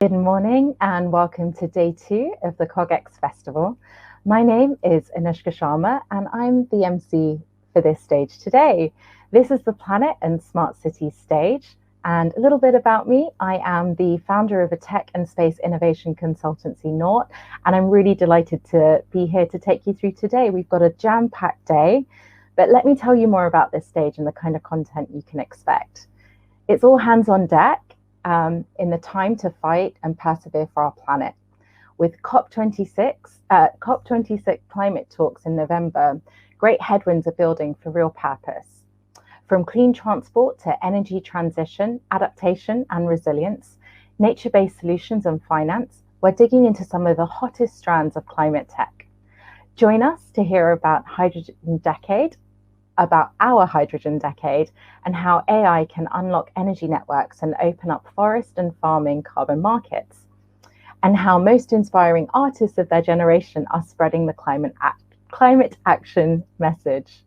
Good morning and welcome to day 2 of the CogX Festival. My name is Anushka Sharma and I'm the MC for this stage today. This is the Planet and Smart Cities stage. And a little bit about me, I am the founder of a tech and space innovation consultancy, Nought, and I'm really delighted to be here to take you through today. We've got a jam-packed day, but let me tell you more about this stage and the kind of content you can expect. It's all hands on deck. In the time to fight and persevere for our planet. With COP26 climate talks in November, great headwinds are building for real purpose. From clean transport to energy transition, adaptation and resilience, nature-based solutions and finance, we're digging into some of the hottest strands of climate tech. Join us to hear about our hydrogen decade and how AI can unlock energy networks and open up forest and farming carbon markets, and how most inspiring artists of their generation are spreading the climate action message.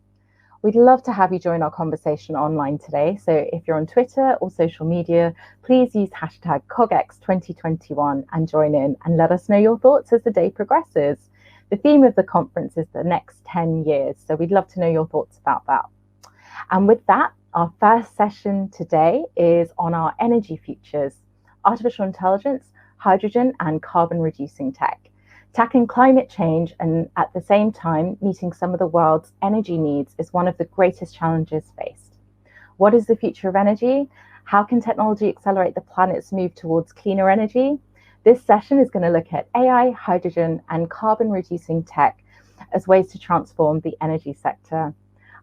We'd love to have you join our conversation online today. So if you're on Twitter or social media, please use hashtag CogX2021 and join in and let us know your thoughts as the day progresses. The theme of the conference is the next 10 years, so we'd love to know your thoughts about that. And with that, our first session today is on our energy futures, artificial intelligence, hydrogen, and carbon-reducing tech, tackling climate change and at the same time meeting some of the world's energy needs is one of the greatest challenges faced. What is the future of energy? How can technology accelerate the planet's move towards cleaner energy? This session is going to look at AI, hydrogen, and carbon-reducing tech as ways to transform the energy sector.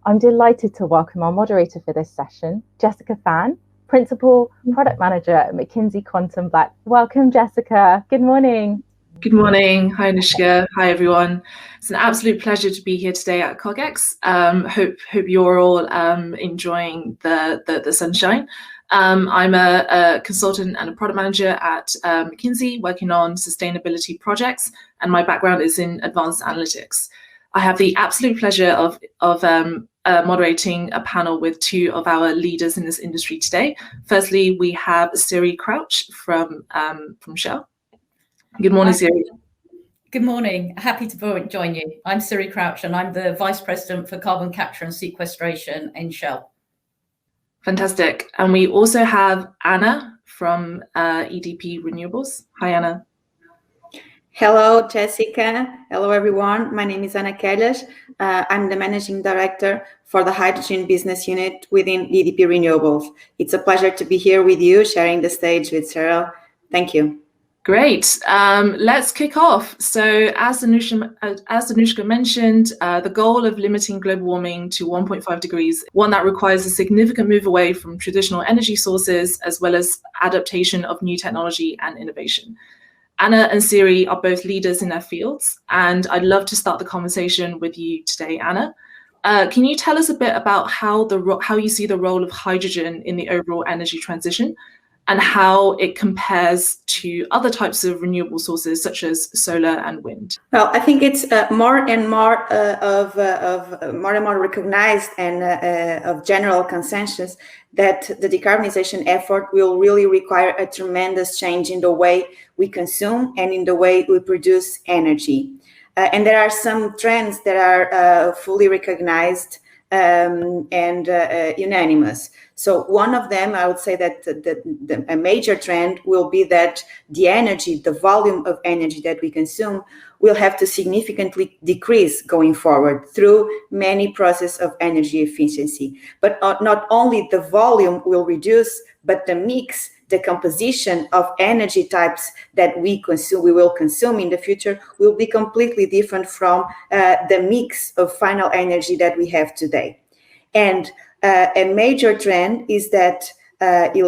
I'm delighted to welcome our moderator for this session, Jessica Fan, Principal Product Manager at Mckinsey QuantumBlack. Welcome, Jessica. Good morning. Good morning. Hi, Anushka. Hi, everyone. It's an absolute pleasure to be here today at CogX. Hope you're all enjoying the sunshine. I'm a consultant and a product manager at McKinsey, working on sustainability projects, and my background is in advanced analytics. I have the absolute pleasure of moderating a panel with two of our leaders in this industry today. Firstly, we have Syrie Crouch from Shell. Good morning, Syrie. Good morning. Happy to join you. I'm Syrie Crouch, and I'm the Vice President for Carbon Capture and Sequestration in Shell. Fantastic. And we also have Anna from EDP Renewables. Hi, Anna. Hello, Jessica. Hello, everyone. My name is Anna Quelhas. I'm the Managing Director for the Hydrogen Business Unit within EDP Renewables. It's a pleasure to be here with you, sharing the stage with Cheryl. Thank you. Great. Let's kick off. So as Anushka mentioned, the goal of limiting global warming to 1.5 degrees, one that requires a significant move away from traditional energy sources, as well as adaptation of new technology and innovation. Anna and Syrie are both leaders in their fields, and I'd love to start the conversation with you today, Anna. Can you tell us a bit about how you see the role of hydrogen in the overall energy transition, and how it compares to other types of renewable sources such as solar and wind? Well, I think it's more and more recognized and of general consensus that the decarbonization effort will really require a tremendous change in the way we consume and in the way we produce energy. And there are some trends that are fully recognized and unanimous. So one of them, I would say that a major trend will be that the volume of energy that we consume will have to significantly decrease going forward through many processes of energy efficiency. But not only the volume will reduce, but the mix, the composition of energy types that we will consume in the future will be completely different from the mix of final energy that we have today. And a major trend is that direct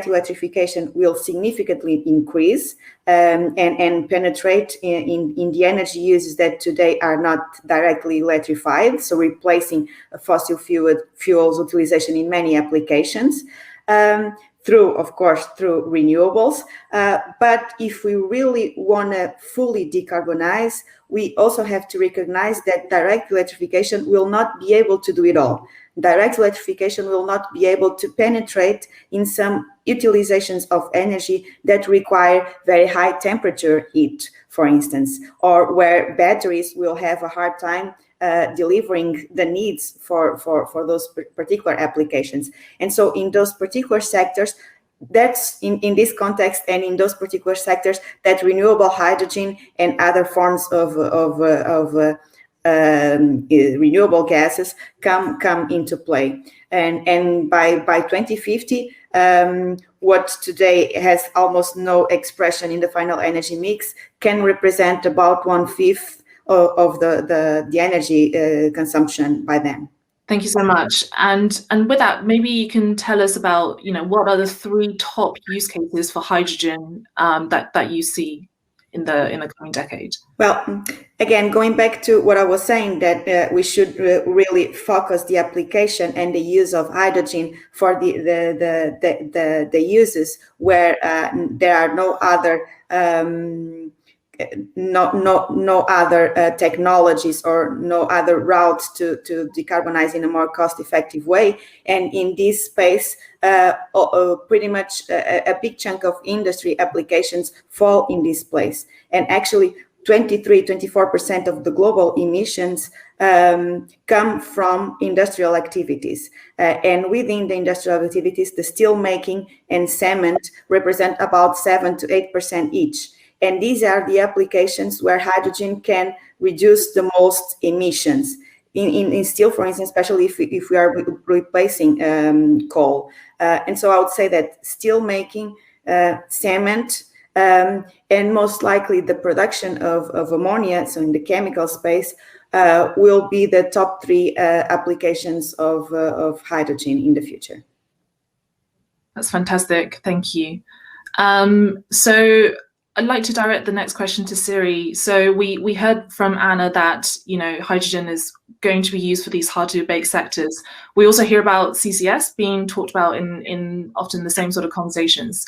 electrification will significantly increase and penetrate in the energy uses that today are not directly electrified, so replacing fossil fuels utilization in many applications. Through renewables. But if we really want to fully decarbonize, we also have to recognize that direct electrification will not be able to do it all. direct electrification will not be able to penetrate in some utilizations of energy that require very high temperature heat, for instance, or where batteries will have a hard time delivering the needs for those particular applications. And so in those particular sectors, that's in this context and in those particular sectors that renewable hydrogen and other forms of renewable gases come into play. And by 2050, what today has almost no expression in the final energy mix can represent about 1/5 of the energy consumption by then. Thank you so much. And with that, maybe you can tell us about, what are the 3 top use cases for hydrogen that you see in the coming decade? Well, again, going back to what I was saying, that we should really focus the application and the use of hydrogen for the uses where there are no other no other technologies or no other routes to decarbonize in a more cost-effective way. And in this space, pretty much a big chunk of industry applications fall in this place. And actually, 24% of the global emissions come from industrial activities. And within the industrial activities, the steel making and cement represent about 7 to 8% each. And these are the applications where hydrogen can reduce the most emissions. In steel, for instance, especially if we are replacing coal. And so I would say that steel making, cement, and most likely the production of ammonia, so in the chemical space, will be the top 3 applications of hydrogen in the future. That's fantastic. Thank you. So I'd like to direct the next question to Syrie. So we heard from Anna that hydrogen is going to be used for these hard to abate sectors. We also hear about CCS being talked about in often the same sort of conversations.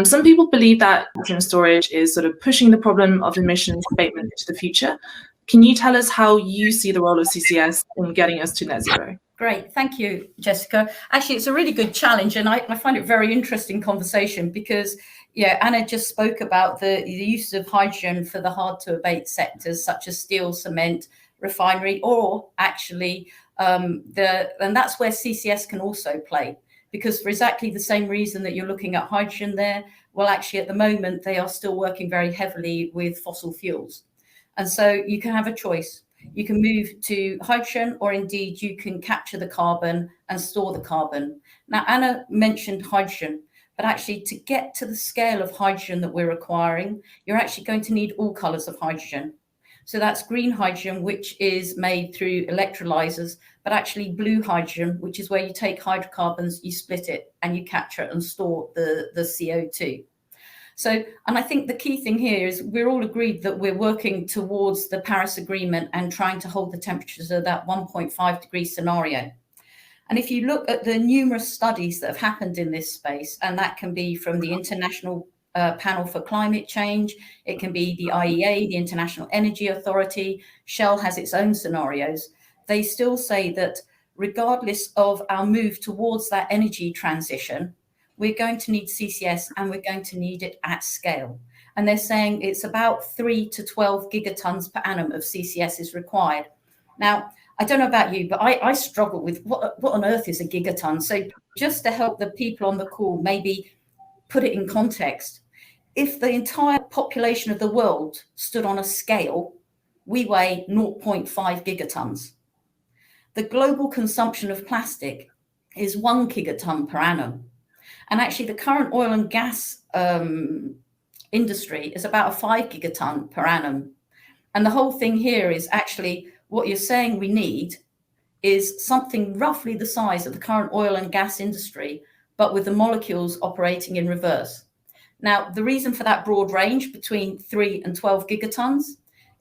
Some people believe that hydrogen storage is sort of pushing the problem of emissions abatement into the future. Can you tell us how you see the role of CCS in getting us to net zero? Great, thank you, Jessica. Actually, it's a really good challenge, and I find it a very interesting conversation because Anna just spoke about the use of hydrogen for the hard to abate sectors such as steel, cement, refinery, or actually and that's where CCS can also play, because for exactly the same reason that you're looking at hydrogen there, well, actually at the moment they are still working very heavily with fossil fuels. And so you can have a choice. You can move to hydrogen, or indeed you can capture the carbon and store the carbon. Now, Anna mentioned hydrogen, but actually to get to the scale of hydrogen that we're requiring, you're actually going to need all colors of hydrogen. So that's green hydrogen, which is made through electrolyzers, but actually blue hydrogen, which is where you take hydrocarbons, you split it and you capture and store the CO2. So, and I think the key thing here is we're all agreed that we're working towards the Paris Agreement and trying to hold the temperatures of that 1.5 degree scenario. And if you look at the numerous studies that have happened in this space, and that can be from the International Panel for Climate Change, it can be the IEA, the International Energy Authority, Shell has its own scenarios, they still say that regardless of our move towards that energy transition, we're going to need CCS and we're going to need it at scale. And they're saying it's about 3 to 12 gigatons per annum of CCS is required. Now, I don't know about you, but I struggle with what on earth is a gigaton? So just to help the people on the call, maybe put it in context. If the entire population of the world stood on a scale, we weigh 0.5 gigatons. The global consumption of plastic is 1 gigaton per annum. And actually the current oil and gas industry is about a 5 gigaton per annum. And the whole thing here is actually what you're saying we need is something roughly the size of the current oil and gas industry, but with the molecules operating in reverse. Now, the reason for that broad range between 3 and 12 gigatons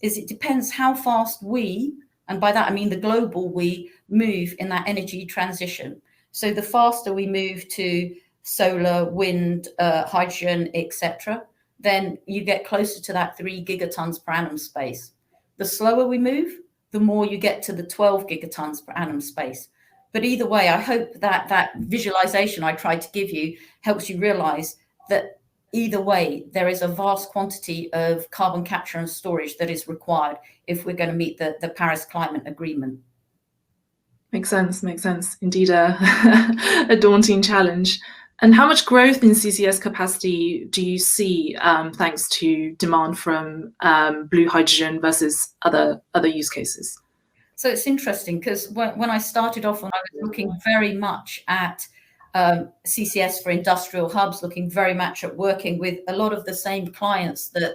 is it depends how fast we, and by that I mean the global we, move in that energy transition. So the faster we move to solar, wind, hydrogen, etc., then you get closer to that 3 gigatons per annum space. The slower we move, the more you get to the 12 gigatons per annum space. But either way, I hope that that visualization I tried to give you helps you realize that either way, there is a vast quantity of carbon capture and storage that is required if we're going to meet the Paris Climate Agreement. Makes sense. Indeed, a daunting challenge. And how much growth in CCS capacity do you see thanks to demand from blue hydrogen versus other use cases? So it's interesting because when I started off, I was looking very much at CCS for industrial hubs, looking very much at working with a lot of the same clients that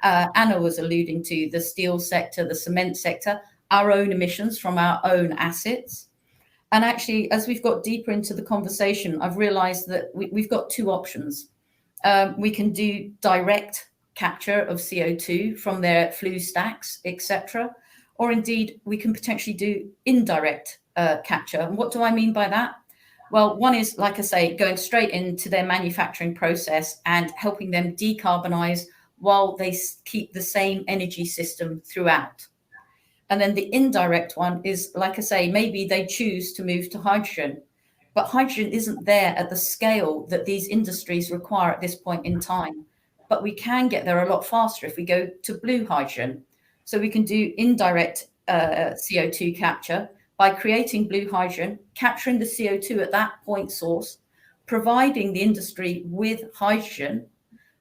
Anna was alluding to, the steel sector, the cement sector, our own emissions from our own assets. And actually, as we've got deeper into the conversation, I've realized that we've got two options. We can do direct capture of CO2 from their flue stacks, etc. Or indeed, we can potentially do indirect capture. And what do I mean by that? Well, one is, like I say, going straight into their manufacturing process and helping them decarbonize while they keep the same energy system throughout. And then the indirect one is, like I say, maybe they choose to move to hydrogen, but hydrogen isn't there at the scale that these industries require at this point in time. But we can get there a lot faster if we go to blue hydrogen. So we can do indirect CO2 capture by creating blue hydrogen, capturing the CO2 at that point source, providing the industry with hydrogen.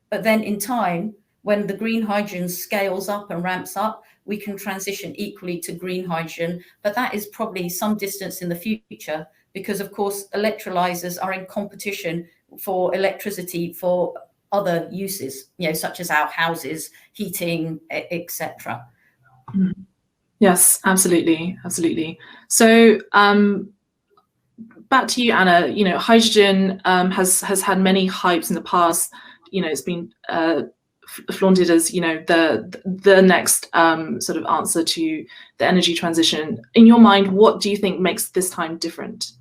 But then in time, when the green hydrogen scales up and ramps up, we can transition equally to green hydrogen. But that is probably some distance in the future because, of course, electrolyzers are in competition for electricity for other uses, such as our houses, heating, etc. Yes, absolutely. So back to you, Anna. Hydrogen has had many hypes in the past. It's been flaunted as the next sort of answer to the energy transition. In your mind, what do you think makes this time different?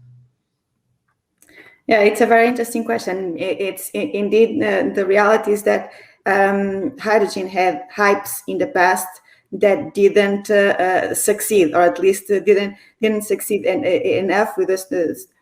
Yeah, it's a very interesting question. It's indeed the reality is that hydrogen had hypes in the past that didn't succeed, or at least didn't succeed enough with us,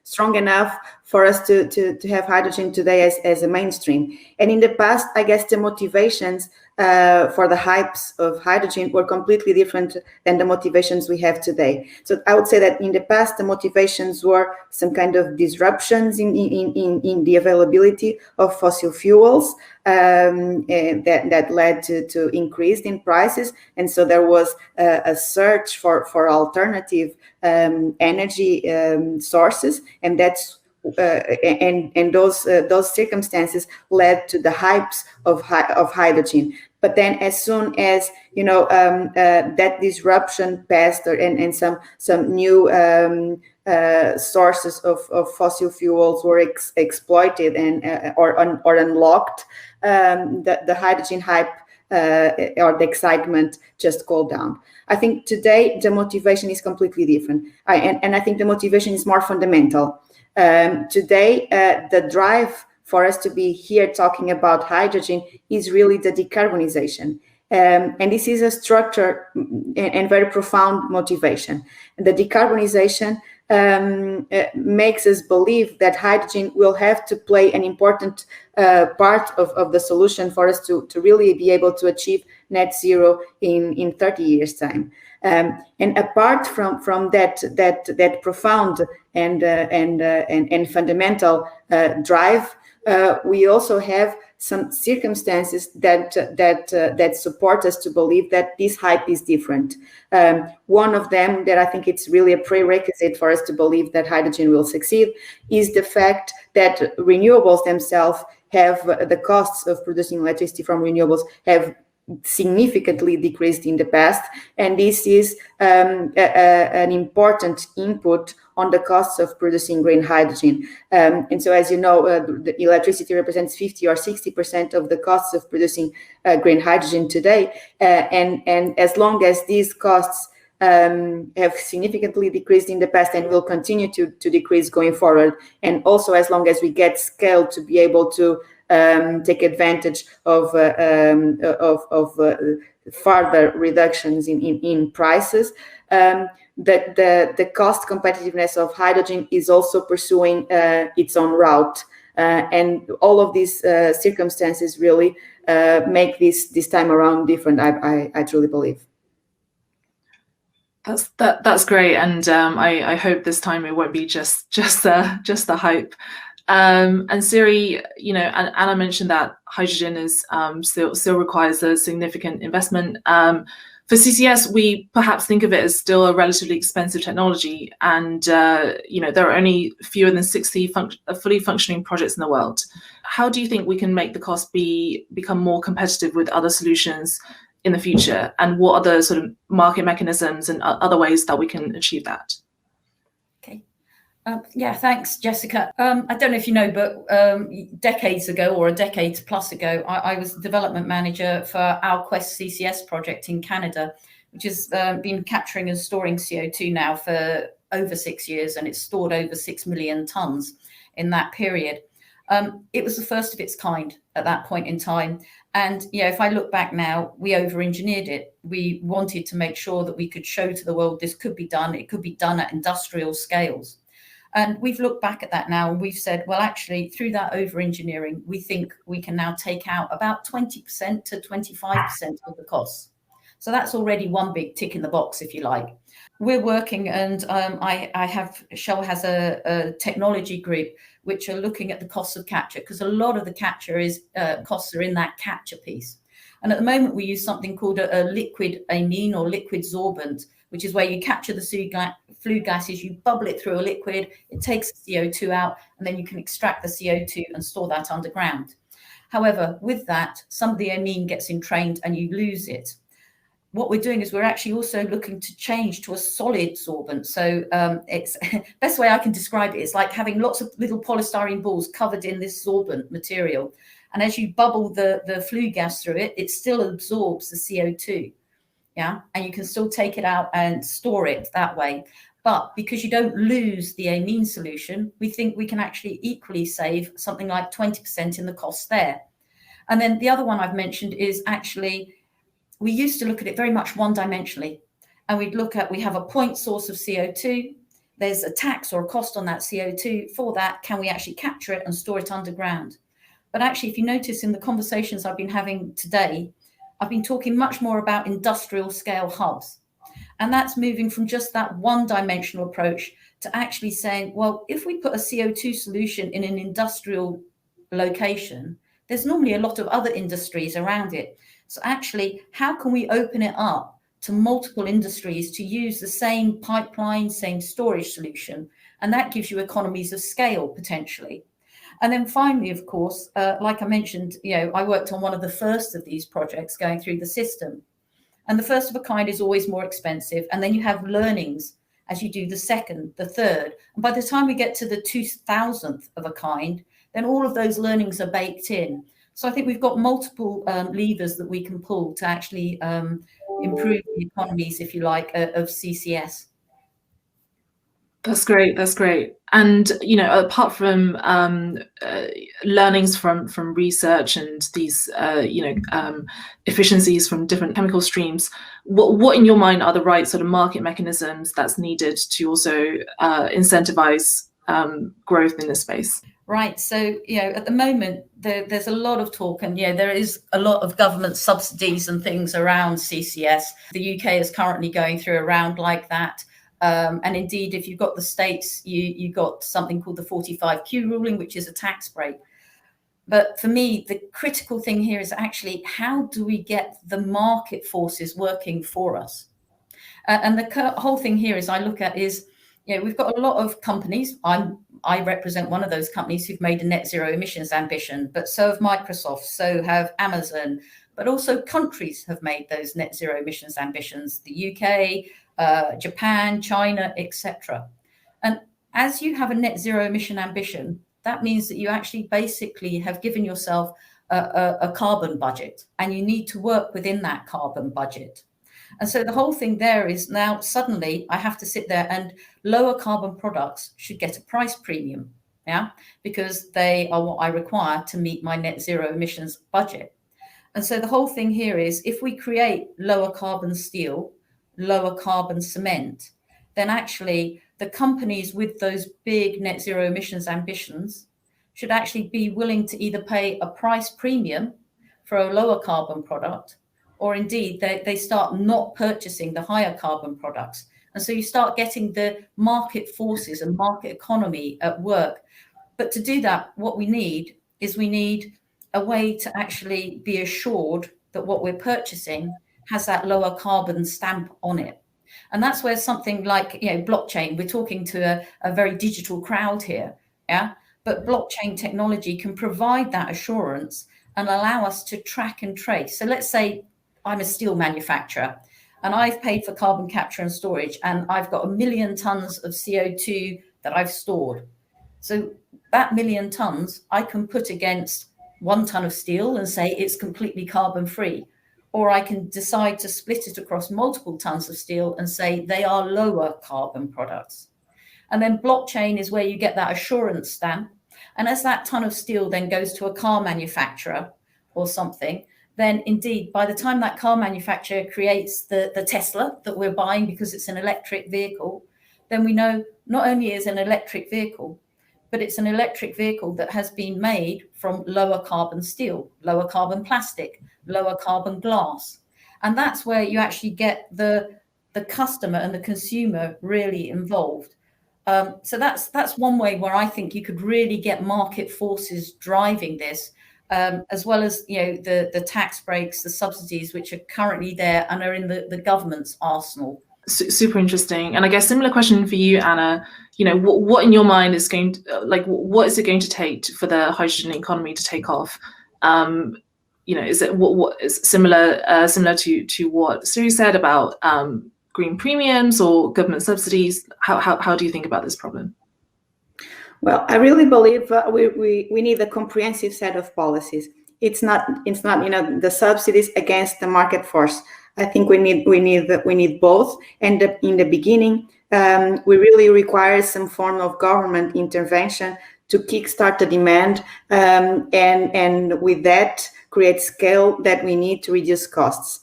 strong enough for us to have hydrogen today as a mainstream. And in the past, I guess the motivations for the hypes of hydrogen were completely different than the motivations we have today. So I would say that in the past, the motivations were some kind of disruptions in the availability of fossil fuels that led to increase in prices. And so there was a search for alternative energy sources, and that's and those circumstances led to the hypes of hydrogen. But then, as soon as that disruption passed, and some new sources of fossil fuels were exploited and or unlocked, the hydrogen hype or the excitement just cooled down. I think today the motivation is completely different, and I think the motivation is more fundamental. Today, the drive for us to be here talking about hydrogen is really the decarbonization. And this is a structure and very profound motivation. The decarbonization makes us believe that hydrogen will have to play an important part of the solution for us to really be able to achieve net zero in 30 years' time. And apart from that profound and fundamental drive, we also have some circumstances that support us to believe that this hype is different. One of them that I think it's really a prerequisite for us to believe that hydrogen will succeed is the fact that renewables themselves have the costs of producing electricity from renewables have significantly decreased in the past, and this is an important input on the costs of producing green hydrogen. And so, as you know, the electricity represents 50 or 60% of the costs of producing green hydrogen today, and as long as these costs have significantly decreased in the past and will continue to decrease going forward, and also as long as we get scale to be able to take advantage of further reductions in prices, that the cost competitiveness of hydrogen is also pursuing its own route. And all of these circumstances really make this time around different, I truly believe. That's great, and I hope this time it won't be just the hype. And Syrie, and Anna mentioned that hydrogen is still requires a significant investment. For CCS, we perhaps think of it as still a relatively expensive technology, and there are only fewer than 60 fully functioning projects in the world. How do you think we can make the cost become more competitive with other solutions in the future, and what are the sort of market mechanisms and other ways that we can achieve that? Okay. Yeah, thanks, Jessica. I don't know if you know, but decades ago, or a decade plus ago, I was the development manager for our Quest CCS project in Canada, which has been capturing and storing CO2 now for over 6 years, and it's stored over 6 million tons in that period. It was the first of its kind at that point in time. And if I look back now, we over-engineered it. We wanted to make sure that we could show to the world this could be done. It could be done at industrial scales. And we've looked back at that now, and we've said, well, actually, through that over-engineering, we think we can now take out about 20% to 25% of the costs. So that's already one big tick in the box, if you like. We're working, and Shell has a technology group which are looking at the costs of capture, because a lot of the capture costs are in that capture piece. And at the moment, we use something called a liquid amine or liquid sorbent, which is where you capture the flue gases, you bubble it through a liquid, it takes the CO2 out, and then you can extract the CO2 and store that underground. However, with that, some of the amine gets entrained and you lose it. What we're doing is we're actually also looking to change to a solid sorbent. So it's best way I can describe it is like having lots of little polystyrene balls covered in this sorbent material. And as you bubble the flue gas through it, it still absorbs the CO2. Yeah, and you can still take it out and store it that way. But because you don't lose the amine solution, we think we can actually equally save something like 20% in the cost there. And then the other one I've mentioned is actually, we used to look at it very much one-dimensionally. And we have a point source of CO2. There's a tax or a cost on that CO2. For that, can we actually capture it and store it underground? But actually, if you notice in the conversations I've been having today, I've been talking much more about industrial scale hubs. And that's moving from just that one-dimensional approach to actually saying, well, if we put a CO2 solution in an industrial location, there's normally a lot of other industries around it. So actually, how can we open it up to multiple industries to use the same pipeline, same storage solution? And that gives you economies of scale potentially. And then finally, of course, like I mentioned, I worked on one of the first of these projects going through the system. And the first of a kind is always more expensive. And then you have learnings as you do the second, the third. And by the time we get to the 2000th of a kind, then all of those learnings are baked in. So I think we've got multiple levers that we can pull to actually improve the economies, if you like, of CCS. That's great. That's great. And apart from learnings from research and these efficiencies from different chemical streams, what in your mind are the right sort of market mechanisms that's needed to also incentivize growth in this space? Right. So, at the moment, there's a lot of talk, and there is a lot of government subsidies and things around CCS. The UK is currently going through a round like that. And indeed, if you've got the States, you got something called the 45Q ruling, which is a tax break. But for me, the critical thing here is actually, how do we get the market forces working for us? And the whole thing here is I look at is, we've got a lot of companies. I represent one of those companies who've made a net zero emissions ambition, but so have Microsoft, so have Amazon, but also countries have made those net zero emissions ambitions, the UK, Japan, China, etc. And as you have a net zero emission ambition, that means that you actually basically have given yourself a carbon budget, and you need to work within that carbon budget. And so the whole thing there is now suddenly I have to sit there, and lower carbon products should get a price premium, because they are what I require to meet my net zero emissions budget. And so the whole thing here is, if we create lower carbon steel, lower carbon cement, then actually the companies with those big net zero emissions ambitions should actually be willing to either pay a price premium for a lower carbon product, or indeed they start not purchasing the higher carbon products. And so you start getting the market forces and market economy at work. But to do that, what we need is a way to actually be assured that what we're purchasing has that lower carbon stamp on it. And that's where something like, blockchain, we're talking to a very digital crowd here, yeah? But blockchain technology can provide that assurance and allow us to track and trace. So let's say I'm a steel manufacturer and I've paid for carbon capture and storage, and I've got 1 million tons of CO2 that I've stored. So that 1 million tons I can put against 1 ton of steel and say it's completely carbon free. Or I can decide to split it across multiple tons of steel and say they are lower carbon products. And then blockchain is where you get that assurance stamp. And as that ton of steel then goes to a car manufacturer or something, then indeed, by the time that car manufacturer creates the Tesla that we're buying because it's an electric vehicle, then we know not only is an electric vehicle, but it's an electric vehicle that has been made from lower carbon steel, lower carbon plastic, lower carbon glass. And that's where you actually get the customer and the consumer really involved. So that's one way where I think you could really get market forces driving this, as well as the tax breaks, the subsidies which are currently there and are in the government's arsenal. Super interesting. And I guess similar question for you, Anna. What in your mind is going to, what is it going to take for the hydrogen economy to take off? Is it what is similar to what Syrie said about green premiums or government subsidies? How do you think about this problem? Well, I really believe we need a comprehensive set of policies. It's not the subsidies against the market force. I think we need both. And in the beginning, we really require some form of government intervention to kickstart the demand, and with that create scale that we need to reduce costs.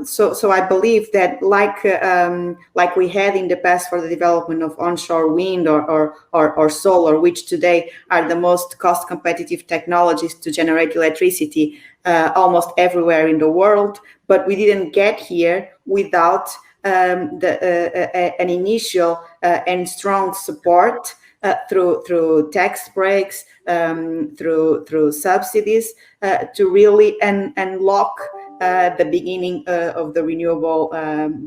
So I believe that like we had in the past for the development of onshore wind or solar, which today are the most cost competitive technologies to generate electricity almost everywhere in the world, but we didn't get here without an initial and strong support through tax breaks, through subsidies, to really unlock the beginning of the renewable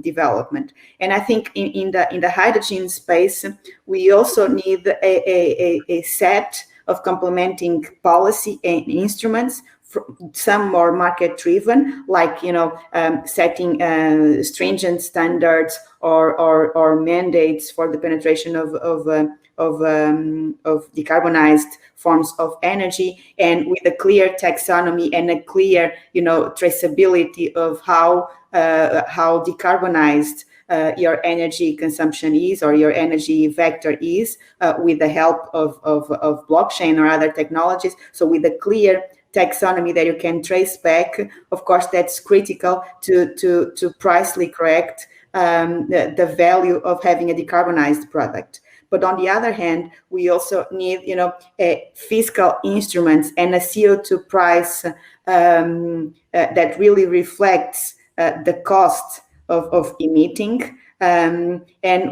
development. And I think in the hydrogen space, we also need a set of complementing policy and instruments, some more market driven, like setting stringent standards or mandates for the penetration of decarbonized forms of energy, and with a clear taxonomy and a clear traceability of how decarbonized your energy consumption is, or your energy vector is, with the help of blockchain or other technologies. So with a clear taxonomy that you can trace back, of course, that's critical to pricely correct the value of having a decarbonized product. But on the other hand, we also need, fiscal instruments and a CO2 price that really reflects the cost of emitting. And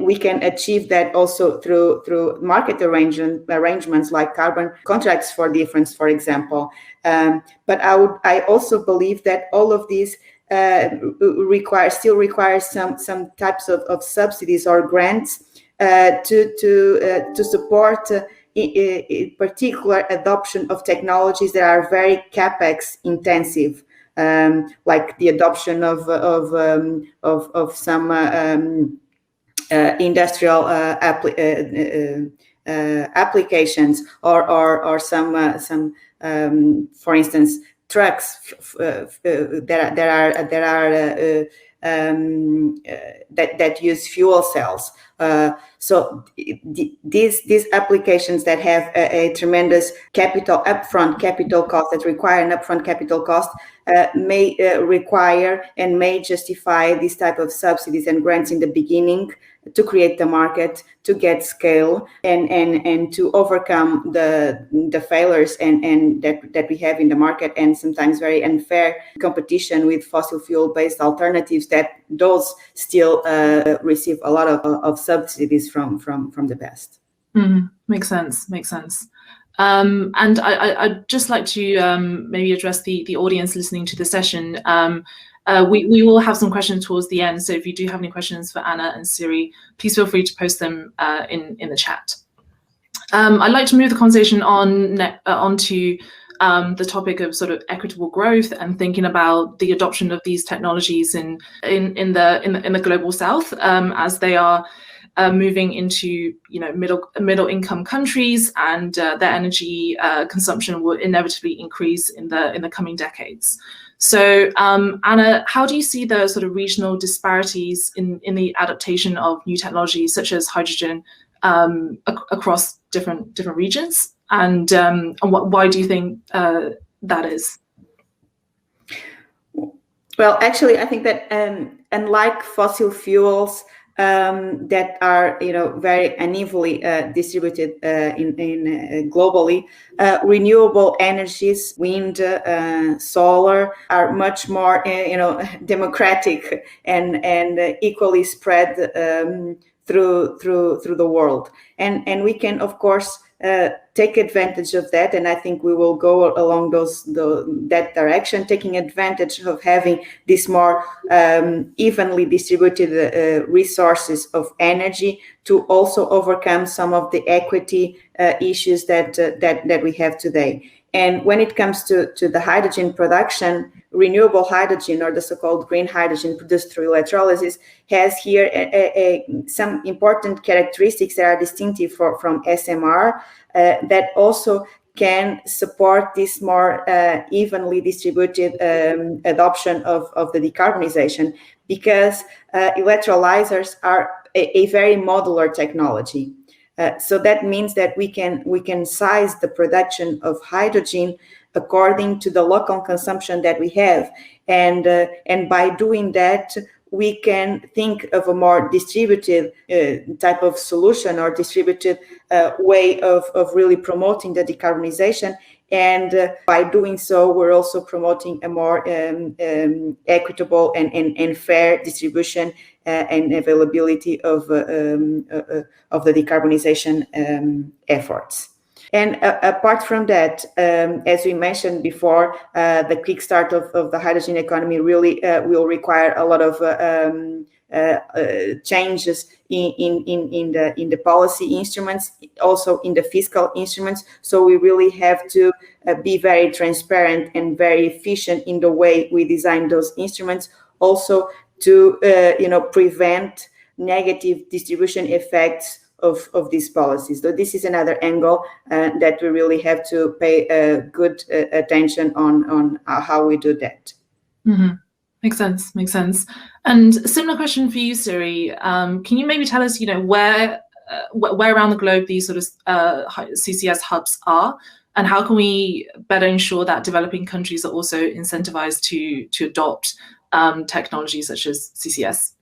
we can achieve that also through market arrangements like carbon contracts for difference, for example. But I also believe that all of these still requires some types of subsidies or grants to support in particular adoption of technologies that are very capex intensive, like the adoption of some industrial applications, or some for instance trucks that use fuel cells. So these applications that have a tremendous upfront capital cost, that require an upfront capital cost, may require and may justify this type of subsidies and grants in the beginning, to create the market, to get scale, and to overcome the failures and that we have in the market, and sometimes very unfair competition with fossil fuel based alternatives that those still receive a lot of subsidies from the past. Makes sense. And I'd just like to maybe address the audience listening to the session. We will have some questions towards the end, so if you do have any questions for Anna and Syrie, please feel free to post them in the chat. I'd like to move the conversation onto the topic of sort of equitable growth and thinking about the adoption of these technologies in the global south as they are moving into middle income countries, and their energy consumption will inevitably increase in the coming decades. So Anna, how do you see the sort of regional disparities in the adaptation of new technologies such as hydrogen across different regions, and why do you think that is? Well, actually, I think that unlike fossil fuels that are very unevenly distributed globally, renewable energies, wind, solar, are much more democratic and equally spread through the world, and we can of course take advantage of that, and I think we will go along that direction, taking advantage of having these more evenly distributed resources of energy to also overcome some of the equity issues that we have today. And when it comes to the hydrogen production, renewable hydrogen, or the so-called green hydrogen produced through electrolysis, has here some important characteristics that are distinctive from SMR that also can support this more evenly distributed adoption of the decarbonization, because electrolyzers are a very modular technology. So that means that we can size the production of hydrogen according to the local consumption that we have, and by doing that, we can think of a more distributed type of solution, or distributed way of really promoting the decarbonization. And by doing so, we're also promoting a more equitable and fair distribution and availability of the decarbonization efforts. And apart from that, as we mentioned before, the kickstart of the hydrogen economy really will require a lot of changes in the policy instruments, also in the fiscal instruments. So we really have to be very transparent and very efficient in the way we design those instruments, also to prevent negative distribution effects of these policies. So this is another angle that we really have to pay good attention on how we do that. Mm-hmm. Makes sense. And a similar question for you, Syrie. Can you maybe tell us, where around the globe these sort of CCS hubs are, and how can we better ensure that developing countries are also incentivized to adopt technologies such as CCS?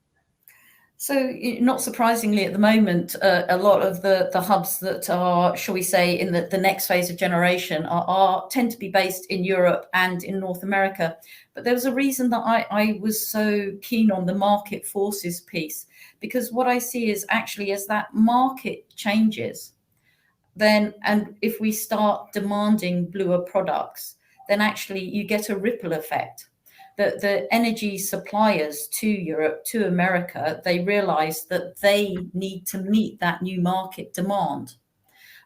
So not surprisingly, at the moment, a lot of the hubs that are, shall we say, in the next phase of generation tend to be based in Europe and in North America. But there was a reason that I was so keen on the market forces piece, because what I see is actually as that market changes, then, and if we start demanding bluer products, then actually you get a ripple effect. The energy suppliers to Europe, to America, they realize that they need to meet that new market demand.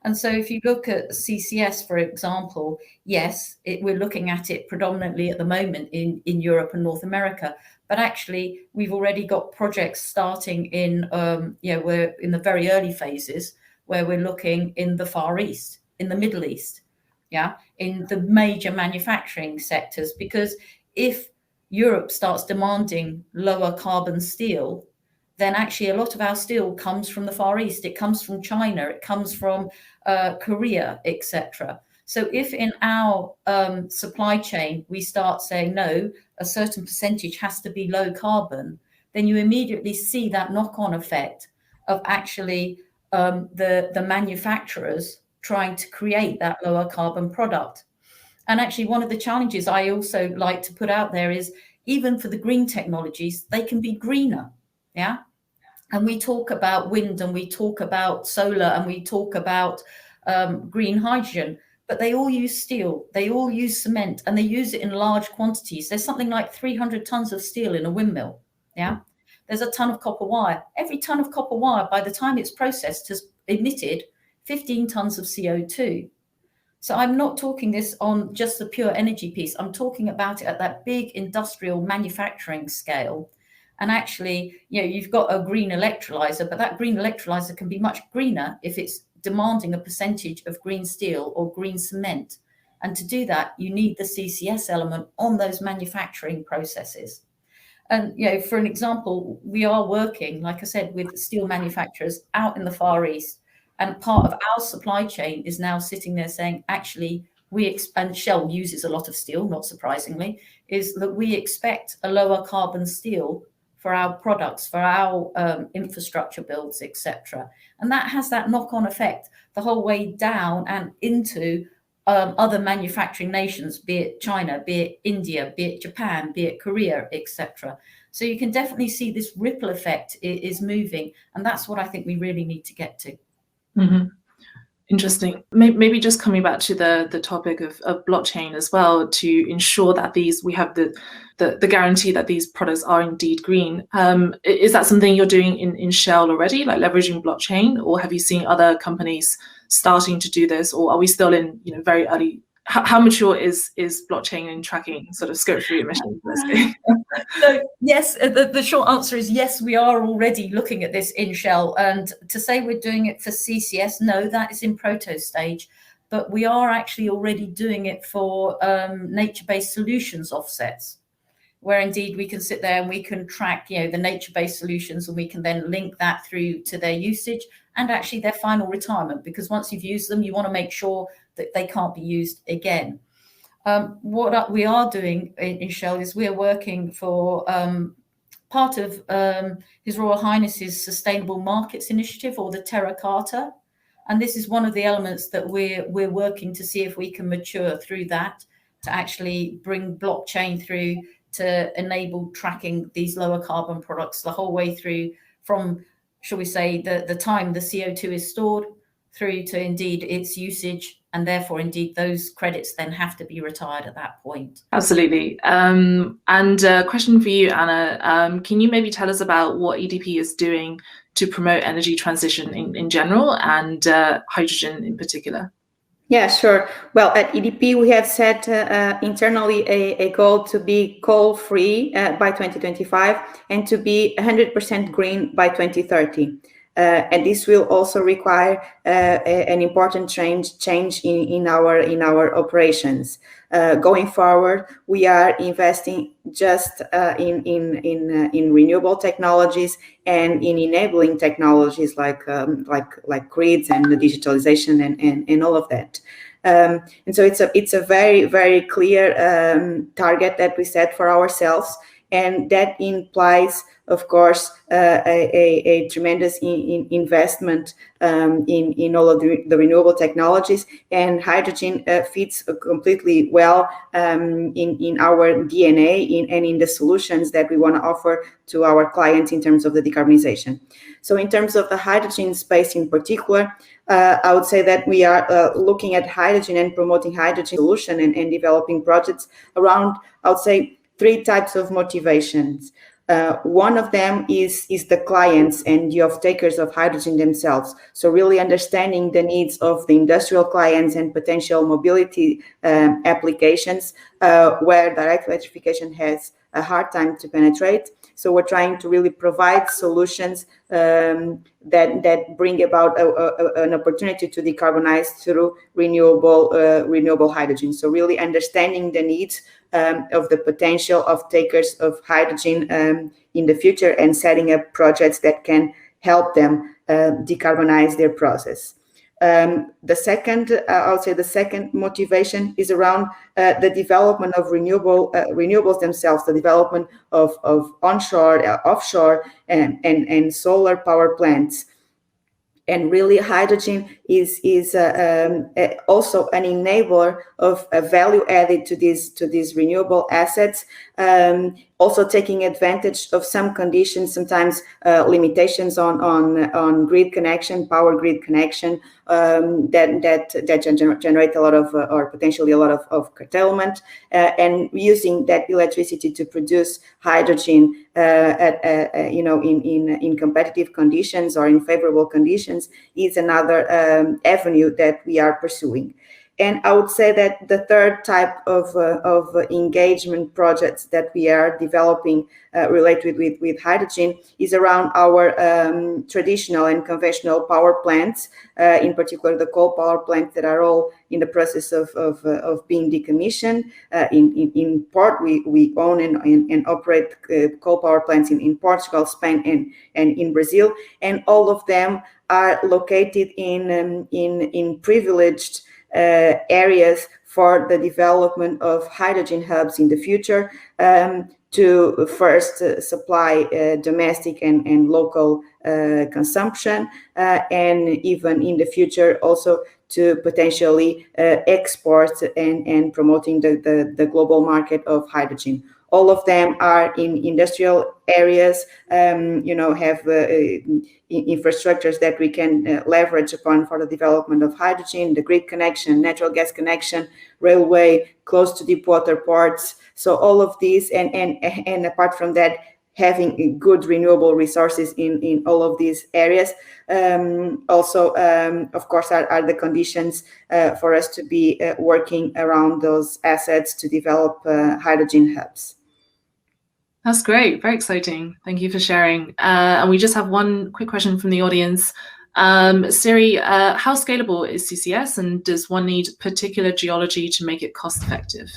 And so if you look at CCS, for example, yes, we're looking at it predominantly at the moment in Europe and North America, but actually we've already got projects starting we're in the very early phases where we're looking in the Far East, in the Middle East, in the major manufacturing sectors, because if Europe starts demanding lower carbon steel, then actually a lot of our steel comes from the Far East. It comes from China, it comes from Korea, etc. So if in our supply chain we start saying, no, a certain percentage has to be low carbon, then you immediately see that knock-on effect of actually the manufacturers trying to create that lower carbon product. And actually, one of the challenges I also like to put out there is, even for the green technologies, they can be greener. Yeah. And we talk about wind, and we talk about solar, and we talk about green hydrogen, but they all use steel, they all use cement, and they use it in large quantities. There's something like 300 tons of steel in a windmill. Yeah. There's a ton of copper wire. Every ton of copper wire, by the time it's processed, has emitted 15 tons of CO2. So I'm not talking this on just the pure energy piece. I'm talking about it at that big industrial manufacturing scale. And actually, you've got a green electrolyzer, but that green electrolyzer can be much greener if it's demanding a percentage of green steel or green cement. And to do that, you need the CCS element on those manufacturing processes. And, for an example, we are working, like I said, with steel manufacturers out in the Far East. And part of our supply chain is now sitting there saying, actually, and Shell uses a lot of steel, not surprisingly, is that we expect a lower carbon steel for our products, for our infrastructure builds, etc. And that has that knock-on effect the whole way down and into other manufacturing nations, be it China, be it India, be it Japan, be it Korea, etc. So you can definitely see this ripple effect is moving, and that's what I think we really need to get to. Mm-hmm. Interesting. Maybe just coming back to the topic of blockchain as well, to ensure that we have the guarantee that these products are indeed green. Is that something you're doing in Shell already, like leveraging blockchain, or have you seen other companies starting to do this, or are we still in very early? How mature is blockchain in tracking sort of Scope 3 emissions? So yes, the short answer is yes, we are already looking at this in Shell. And to say we're doing it for CCS, no, that is in proto stage. But we are actually already doing it for nature-based solutions offsets, where indeed we can sit there and we can track the nature-based solutions, and we can then link that through to their usage and actually their final retirement, because once you've used them, you want to make sure that they can't be used again. What we are doing in Shell is we're working for part of His Royal Highness's Sustainable Markets Initiative, or the Terra Carta. And this is one of the elements that we're working to see if we can mature through that, to actually bring blockchain through to enable tracking these lower carbon products the whole way through, from, shall we say, the time the CO2 is stored through to indeed its usage, and therefore indeed those credits then have to be retired at that point. Absolutely. And a question for you, Anna. Can you maybe tell us about what EDP is doing to promote energy transition in general, and hydrogen in particular? Yeah, sure. Well, at EDP, we have set internally a goal to be coal-free by 2025 and to be 100% green by 2030. And this will also require an important change in our operations. Going forward, we are investing just in renewable technologies and in enabling technologies like grids and the digitalization and all of that. And so it's a very, very clear target that we set for ourselves, and that implies, of course, a tremendous investment in all of the renewable technologies, and hydrogen fits completely well in our DNA and in the solutions that we want to offer to our clients in terms of the decarbonization. So in terms of the hydrogen space in particular, I would say that we are looking at hydrogen and promoting hydrogen solution and developing projects around, I would say, 3 types of motivations. One of them is the clients and the off-takers of hydrogen themselves. So really understanding the needs of the industrial clients and potential mobility applications where direct electrification has a hard time to penetrate. So we're trying to really provide solutions that bring about an opportunity to decarbonize through renewable hydrogen. So really understanding the needs of the potential of takers of hydrogen in the future, and setting up projects that can help them decarbonize their process. The second motivation is around the development of renewables themselves, the development of onshore, offshore, and solar power plants. And really, hydrogen is also an enabler of a value added to these renewable assets. Also taking advantage of some conditions, sometimes limitations on grid connection, power grid connection, that generate a lot of or potentially a lot of curtailment, and using that electricity to produce hydrogen in competitive conditions or in favorable conditions is another avenue that we are pursuing. And I would say that the third type of engagement projects that we are developing related with hydrogen is around our traditional and conventional power plants, in particular the coal power plants that are all in the process of being decommissioned. In Port, we own and operate coal power plants in Portugal, Spain, and in Brazil, and all of them are located in privileged areas for the development of hydrogen hubs in the future, to first supply domestic and local consumption, and even in the future also to potentially export and promoting the global market of hydrogen. All of them are in industrial areas, have infrastructures that we can leverage upon for the development of hydrogen, the grid connection, natural gas connection, railway, close to deep water ports. So all of these, and apart from that, having good renewable resources in all of these areas, also, of course, are the conditions for us to be working around those assets to develop hydrogen hubs. That's great. Very exciting. Thank you for sharing. And we just have one quick question from the audience. Syrie, how scalable is CCS, and does one need particular geology to make it cost effective?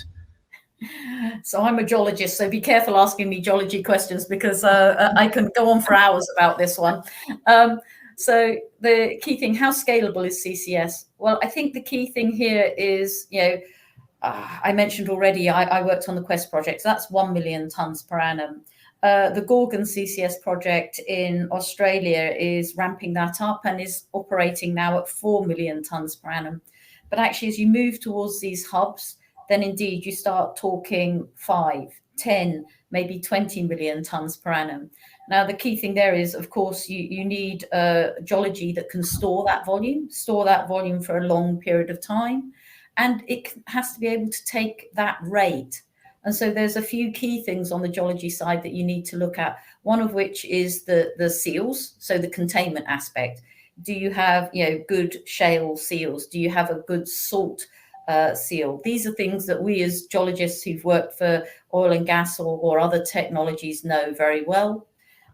So I'm a geologist, so be careful asking me geology questions, because I can go on for hours about this one. So the key thing, how scalable is CCS? Well, I think the key thing here is, I mentioned already, I worked on the Quest project. So that's 1 million tonnes per annum. The Gorgon CCS project in Australia is ramping that up and is operating now at 4 million tonnes per annum. But actually, as you move towards these hubs, then indeed you start talking 5, 10, maybe 20 million tonnes per annum. Now, the key thing there is, of course, you need geology that can store that volume for a long period of time. And it has to be able to take that rate. And so there's a few key things on the geology side that you need to look at, one of which is the seals, so the containment aspect. Do you have good shale seals? Do you have a good salt seal? These are things that we as geologists who've worked for oil and gas or other technologies know very well.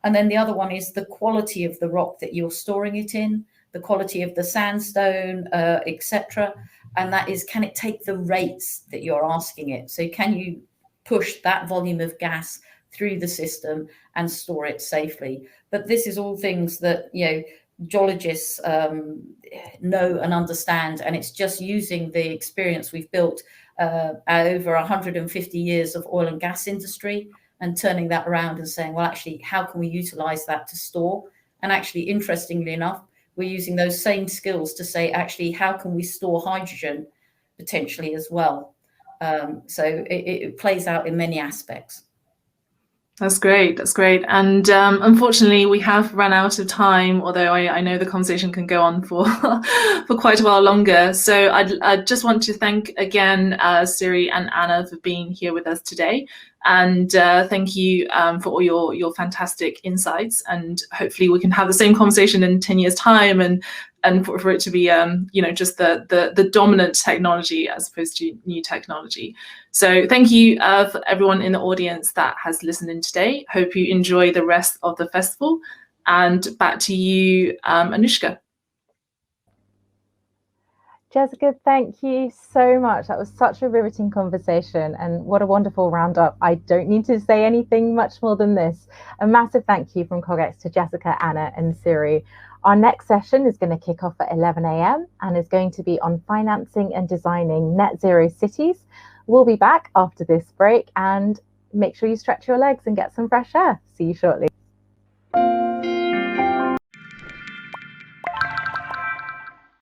And then the other one is the quality of the rock that you're storing it in, the quality of the sandstone, etc. And that is, can it take the rates that you're asking it? So can you push that volume of gas through the system and store it safely? But this is all things that, geologists know and understand. And it's just using the experience we've built over 150 years of oil and gas industry and turning that around and saying, well, actually, how can we utilize that to store? And actually, interestingly enough, we're using those same skills to say, actually, how can we store hydrogen potentially as well? So it plays out in many aspects. That's great. That's great. And unfortunately, we have run out of time, although I know the conversation can go on for for quite a while longer. So I just want to thank again Syrie and Anna for being here with us today. And thank you for all your fantastic insights. And hopefully we can have the same conversation in 10 years' time and for it to be, just the dominant technology as opposed to new technology. So thank you for everyone in the audience that has listened in today. Hope you enjoy the rest of the festival. And back to you, Anushka. Jessica, thank you so much. That was such a riveting conversation, and what a wonderful roundup. I don't need to say anything much more than this. A massive thank you from CogX to Jessica, Anna and Syrie. Our next session is going to kick off at 11 a.m. and is going to be on financing and designing net zero cities. We'll be back after this break, and make sure you stretch your legs and get some fresh air. See you shortly.